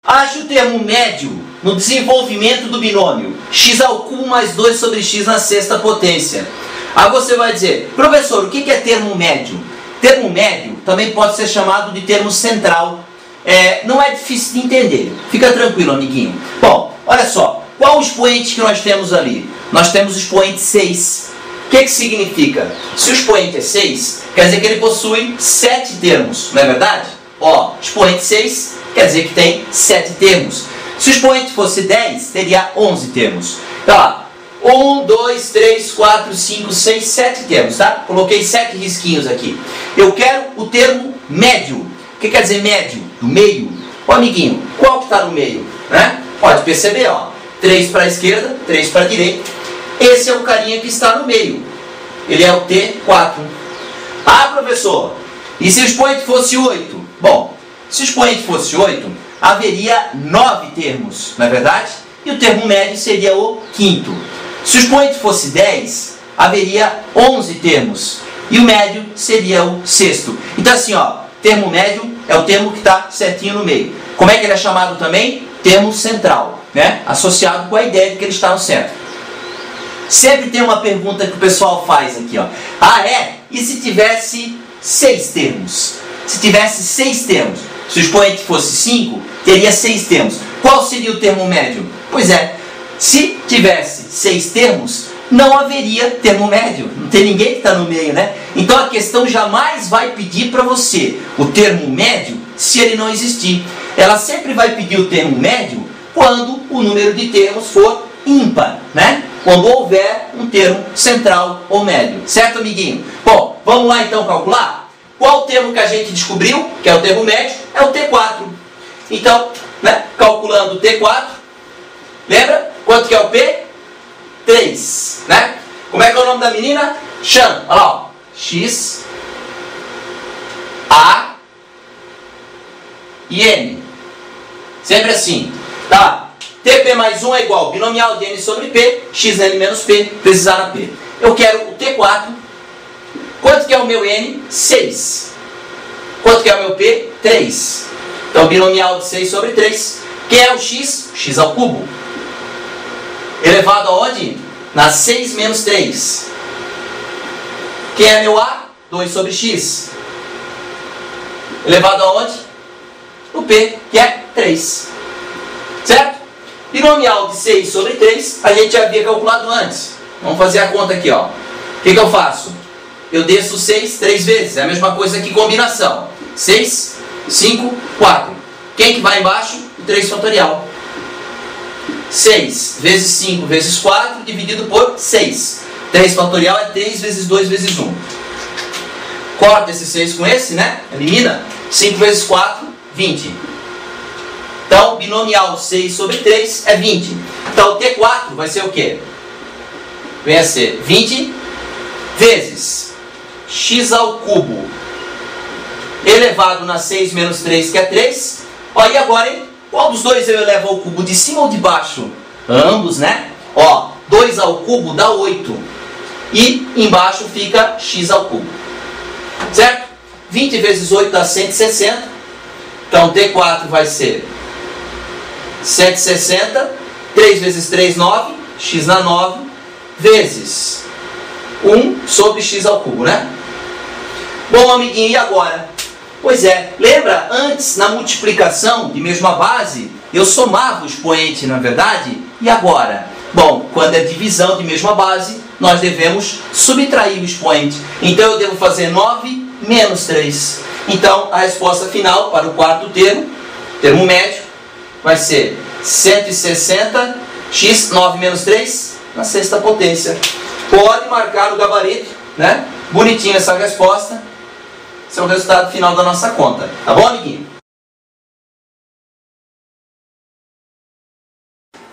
Ache o termo médio no desenvolvimento do binômio x ao cubo mais 2 sobre x na sexta potência. Aí você vai dizer, professor, o que é termo médio? Termo médio também pode ser chamado de termo central. Não é difícil de entender. Fica tranquilo, amiguinho. Bom, olha só. Qual o expoente que nós temos ali? Nós temos o expoente 6. O que significa? Se o expoente é 6, quer dizer que ele possui 7 termos, não é verdade? Ó, expoente 6 quer dizer que tem 7 termos. Se o expoente fosse 10, teria 11 termos. Então, lá, 1, 2, 3, 4, 5, 6, 7 termos, tá? Coloquei 7 risquinhos aqui. Eu quero o termo médio. O que quer dizer médio? Do meio. Ó, amiguinho, qual que está no meio? Né? Pode perceber, ó. 3 para a esquerda, 3 para a direita. Esse é o carinha que está no meio. Ele é o T4. Ah, professor, e se o expoente fosse 8? Bom, se o expoente fosse 8, haveria 9 termos, não é verdade? E o termo médio seria o quinto. Se o expoente fosse 10, haveria 11 termos. E o médio seria o sexto. Então assim, ó, termo médio é o termo que está certinho no meio. Como é que ele é chamado também? Termo central, né? Associado com a ideia de que ele está no centro. Sempre tem uma pergunta que o pessoal faz aqui, ó. Ah, é? E se tivesse 6 termos? Se tivesse 6 termos, se o expoente fosse 5, teria 6 termos. Qual seria o termo médio? Pois é, se tivesse 6 termos, não haveria termo médio. Não tem ninguém que está no meio, né? Então a questão jamais vai pedir para você o termo médio se ele não existir. Ela sempre vai pedir o termo médio quando o número de termos for ímpar, né? Quando houver um termo central ou médio. Certo, amiguinho? Bom, vamos lá então calcular? Qual o termo que a gente descobriu, que é o termo médio, é o T4. Então, né, calculando o T4, lembra? Quanto que é o P? 3, né? Como é que é o nome da menina? Chan. Olha lá, ó. X, A e N. Sempre assim. Tá? TP mais 1 é igual binomial de N sobre P, xn menos P, vezes A na P. Eu quero o T4. Quanto que é o meu N? 6. Quanto que é o meu P? 3. Então, binomial de 6 sobre 3. Quem é o X? X ao cubo. Elevado aonde? Na 6 menos 3. Quem é meu A? 2 sobre X. Elevado aonde? No P, que é 3. Certo? Binomial de 6 sobre 3, a gente já havia calculado antes. Vamos fazer a conta aqui, ó. O que eu faço? Eu desço 6 3 vezes. É a mesma coisa que combinação. 6, 5, 4. Quem que vai embaixo? O 3 fatorial. 6 vezes 5 vezes 4 dividido por 6. 3 fatorial é 3 vezes 2 vezes 1. Corta esse 6 com esse, né? Elimina. 5 vezes 4, 20. Então, binomial 6 sobre 3 é 20. Então, o T4 vai ser o quê? Vem a ser 20 vezes x ao cubo elevado na 6 menos 3, que é 3. Ó, e agora, hein? Qual dos dois eu elevo ao cubo? De cima ou de baixo? Ambos, né? Ó, 2 ao cubo dá 8. E embaixo fica x ao cubo. Certo? 20 vezes 8 dá 160. Então, T4 vai ser 160. 3 vezes 3, 9. X na 9. Vezes 1 sobre x ao cubo, né? Bom, amiguinho, e agora? Pois é, lembra antes, na multiplicação de mesma base, eu somava o expoente, na verdade? E agora? Bom, quando é divisão de mesma base, nós devemos subtrair o expoente. Então eu devo fazer 9 menos 3. Então a resposta final para o quarto termo, termo médio, vai ser 160 x 9 menos 3 na sexta potência. Pode marcar no gabarito, né? Bonitinho essa resposta. Esse é o resultado final da nossa conta. Tá bom, amiguinho?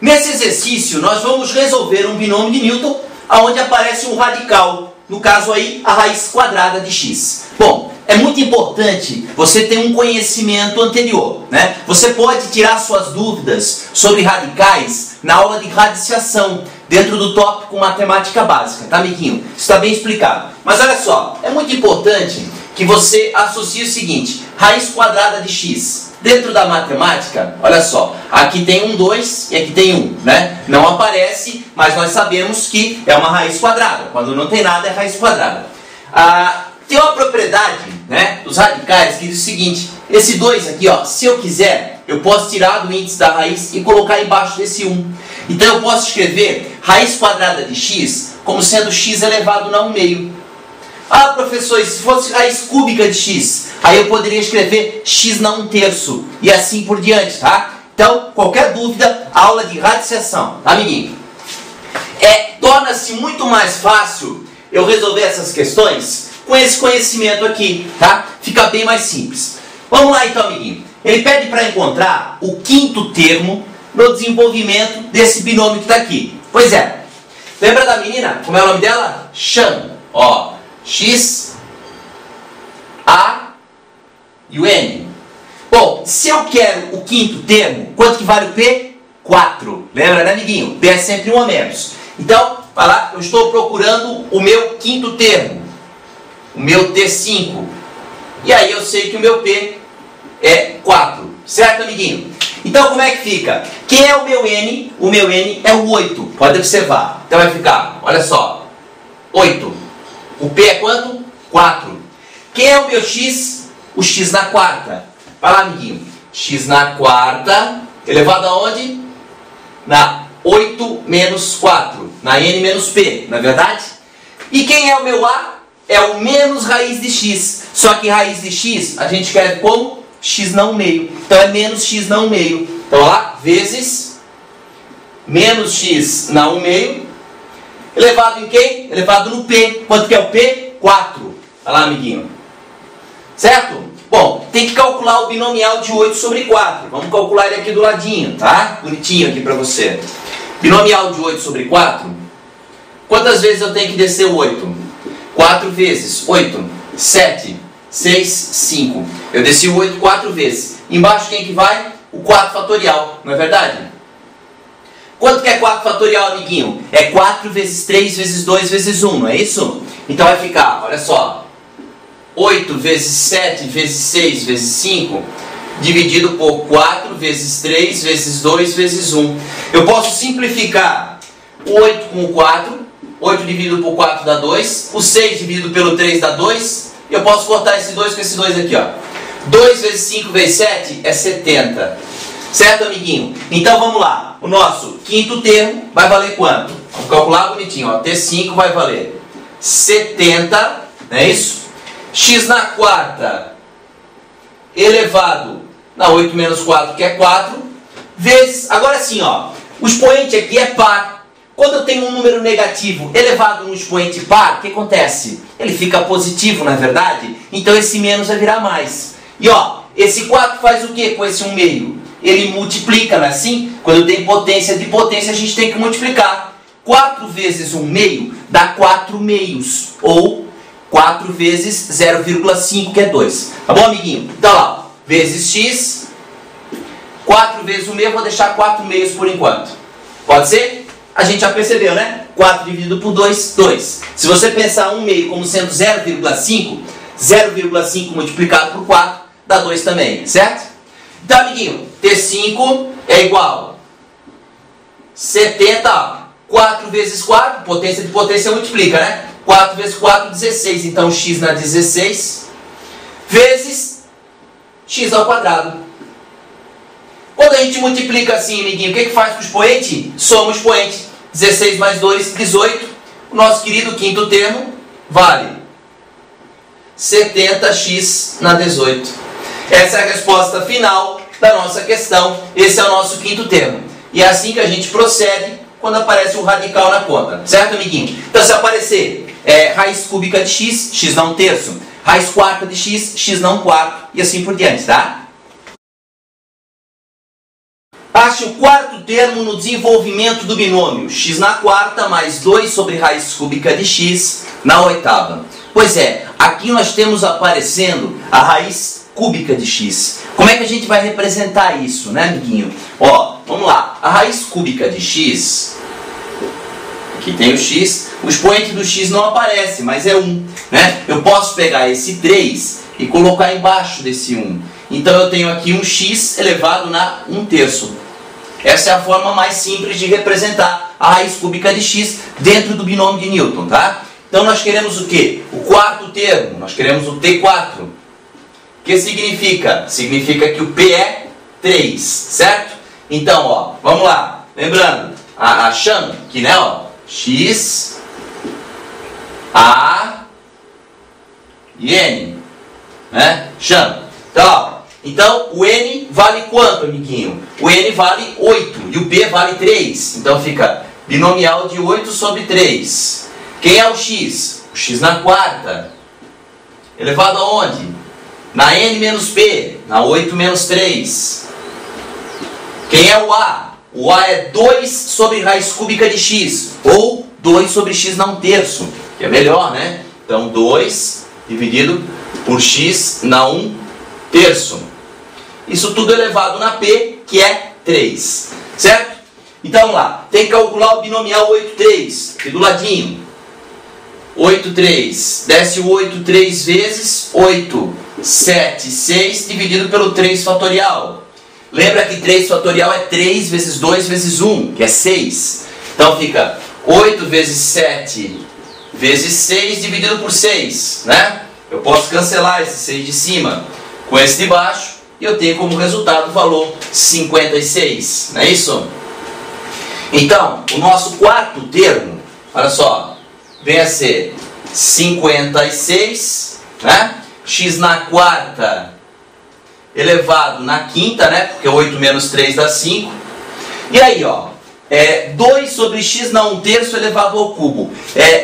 Nesse exercício, nós vamos resolver um binômio de Newton, onde aparece um radical. No caso aí, a raiz quadrada de x. Bom, é muito importante você ter um conhecimento anterior, né? Você pode tirar suas dúvidas sobre radicais na aula de radiciação, dentro do tópico matemática básica, tá, amiguinho? Isso está bem explicado. Mas olha só, é muito importante que você associe o seguinte: raiz quadrada de x. Dentro da matemática, olha só, aqui tem um 2 e aqui tem 1, né? Não aparece, mas nós sabemos que é uma raiz quadrada. Quando não tem nada, é raiz quadrada. Tem uma propriedade, né, dos radicais que diz o seguinte: esse 2 aqui, ó, se eu quiser, eu posso tirar do índice da raiz e colocar embaixo desse 1. Então eu posso escrever raiz quadrada de x como sendo x elevado a 1/2. Ah, professor, se fosse raiz cúbica de x, aí eu poderia escrever x na 1/3 e assim por diante, tá? Então, qualquer dúvida, aula de radiciação, tá, amiguinho? Torna-se muito mais fácil eu resolver essas questões com esse conhecimento aqui, tá? Fica bem mais simples. Vamos lá então, amiguinho. Ele pede para encontrar o quinto termo no desenvolvimento desse binômio que está aqui. Pois é. Lembra da menina? Como é o nome dela? Chan. Ó, x, a e o n. Bom, se eu quero o quinto termo, quanto que vale o p? 4. Lembra, né, amiguinho? P é sempre 1 a menos. Então, vai lá, eu estou procurando o meu quinto termo, o meu T5. E aí eu sei que o meu P é 4. Certo, amiguinho? Então, como é que fica? Quem é o meu N? O meu N é o 8. Pode observar. Então vai ficar, olha só, 8. O P é quanto? 4. Quem é o meu X? O X na quarta. Vai lá, amiguinho. X na quarta, elevado a onde? Na 8 menos 4. Na N menos P, não é verdade? E quem é o meu A? É o menos raiz de X. Só que raiz de X a gente escreve como? X na 1/2. Então é menos X na 1/2. Então, olha lá, vezes menos X na 1/2. Elevado em quem? Elevado no P. Quanto que é o P? 4. Olha lá, amiguinho. Certo? Bom, tem que calcular o binomial de 8 sobre 4. Vamos calcular ele aqui do ladinho, tá? Bonitinho aqui para você. Binomial de 8 sobre 4. Quantas vezes eu tenho que descer o 8? 4 vezes 8. 7, 6, 5. Eu desci o 8 4 vezes. Embaixo quem que vai? O 4 fatorial, não é verdade? Quanto que é 4 fatorial, amiguinho? É 4 vezes 3 vezes 2 vezes 1, não é isso? Então vai ficar, olha só, 8 vezes 7 vezes 6 vezes 5, dividido por 4 vezes 3 vezes 2 vezes 1. Eu posso simplificar o 8 com o 4. 8 dividido por 4 dá 2. O 6 dividido pelo 3 dá 2. E eu posso cortar esse 2 com esse 2 aqui, ó. 2 vezes 5 vezes 7 é 70. Certo, amiguinho? Então vamos lá. O nosso quinto termo vai valer quanto? Vamos calcular bonitinho, ó. T5 vai valer 70, não é isso? X na quarta elevado na 8 menos 4, que é 4, vezes... Agora sim, ó. O expoente aqui é par. Quando eu tenho um número negativo elevado num expoente par, o que acontece? Ele fica positivo, não é verdade? Então esse menos vai virar mais. E ó, esse 4 faz o que com esse 1/2? Ele multiplica, não é assim? Quando tem potência de potência, a gente tem que multiplicar. 4 vezes 1/2 dá 4 meios. Ou 4 vezes 0,5, que é 2. Tá bom, amiguinho? Então lá, ó, vezes x. 4 vezes 1/2, vou deixar 4 meios por enquanto. Pode ser? A gente já percebeu, né? 4 dividido por 2, 2. Se você pensar 1/2 como sendo 0,5, 0,5 multiplicado por 4 dá 2 também, certo? Então, amiguinho, T5 é igual 70, ó, 4 vezes 4, potência de potência multiplica, né? 4 vezes 4, 16. Então, x na 16 vezes x ao quadrado. Quando a gente multiplica assim, amiguinho, o que faz com o expoente? Soma o expoente. 16 mais 2, 18. O nosso querido quinto termo vale 70x na 18. Essa é a resposta final da nossa questão. Esse é o nosso quinto termo. E é assim que a gente procede quando aparece um radical na conta. Certo, amiguinho? Então, se aparecer raiz cúbica de x, x dá 1/3. Raiz quarta de x, x dá 1/4. E assim por diante, tá? Ache o quarto termo no desenvolvimento do binômio x na quarta mais 2 sobre raiz cúbica de x na oitava. Pois é, aqui nós temos aparecendo a raiz cúbica de x. Como é que a gente vai representar isso, né, amiguinho? Ó, vamos lá. A raiz cúbica de x, aqui tem o x, o expoente do x não aparece, mas é 1, né? Eu posso pegar esse 3 e colocar embaixo desse 1. Então eu tenho aqui um x elevado na 1/3. Essa é a forma mais simples de representar a raiz cúbica de x dentro do binômio de Newton, tá? Então nós queremos o quê? O quarto termo, nós queremos o T4. O que significa? Significa que o P é 3, certo? Então, ó, vamos lá. Lembrando, achando que, né, ó, x, a e n, né? Chama. Então, ó, então o n vale quanto, amiguinho? O n vale 8 e o p vale 3. Então fica binomial de 8 sobre 3. Quem é o x? O x na quarta. Elevado aonde? Na n menos p, na 8 menos 3. Quem é o a? O a é 2 sobre raiz cúbica de x, ou 2 sobre x na 1/3, que é melhor, né? Então 2 dividido por x na 1/3. Isso tudo elevado na p, que é 3, certo? Então vamos lá, tem que calcular o binomial 8, 3, aqui do ladinho. 8, 3, desce o 8 3 vezes, 8, 7, 6, dividido pelo 3 fatorial. Lembra que 3 fatorial é 3 vezes 2 vezes 1, que é 6. Então fica 8 vezes 7 vezes 6 dividido por 6, né? Eu posso cancelar esse 6 de cima com esse de baixo e eu tenho como resultado o valor 56, não é isso? Então, o nosso quarto termo, olha só, vem a ser 56, né? X na quarta elevado na quinta, né? Porque 8 menos 3 dá 5. E aí, ó, 2 sobre x na 1/3 elevado ao cubo.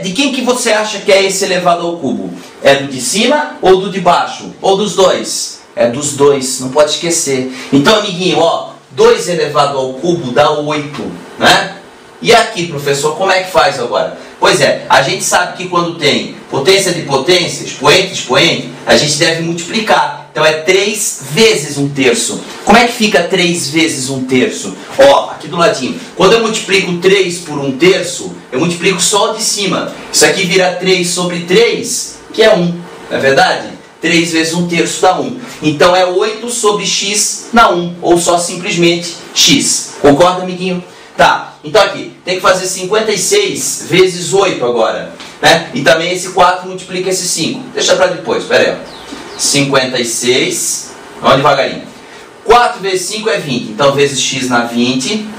De quem que você acha que é esse elevado ao cubo? É do de cima ou do de baixo? Ou dos dois? É dos dois, não pode esquecer. Então, amiguinho, ó, 2 elevado ao cubo dá 8, né? E aqui, professor, como é que faz agora? Pois é, a gente sabe que quando tem potência de potência, expoente de expoente, a gente deve multiplicar. Então é 3 vezes 1/3. Como é que fica 3 vezes 1/3? Ó, aqui do ladinho. Quando eu multiplico 3 por 1/3, eu multiplico só o de cima. Isso aqui vira 3 sobre 3, que é 1. Não é verdade? 3 vezes 1/3 dá 1. Então é 8 sobre x na 1. Ou só simplesmente x. Concorda, amiguinho? Tá, então aqui, tem que fazer 56 vezes 8 agora, né? E também esse 4 multiplica esse 5. Deixa pra depois, pera aí, ó. 56, vamos devagarinho. 4 vezes 5 é 20, então vezes x na 20,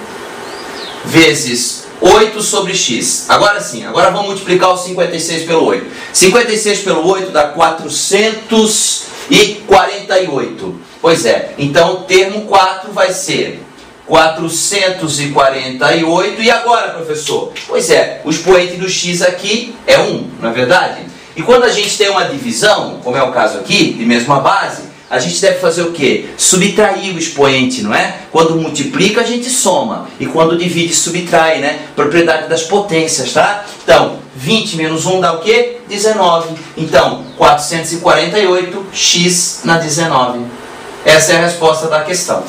vezes 8 sobre x. Agora sim, agora vamos multiplicar o 56 pelo 8. 56 pelo 8 dá 448. Pois é, então o termo 4 vai ser 448. E agora, professor? Pois é, o expoente do x aqui é 1, não é verdade? E quando a gente tem uma divisão, como é o caso aqui, de mesma base, a gente deve fazer o quê? Subtrair o expoente, não é? Quando multiplica, a gente soma. E quando divide, subtrai, né? Propriedade das potências, tá? Então, 20 menos 1 dá o quê? 19. Então, 448x na 19. Essa é a resposta da questão.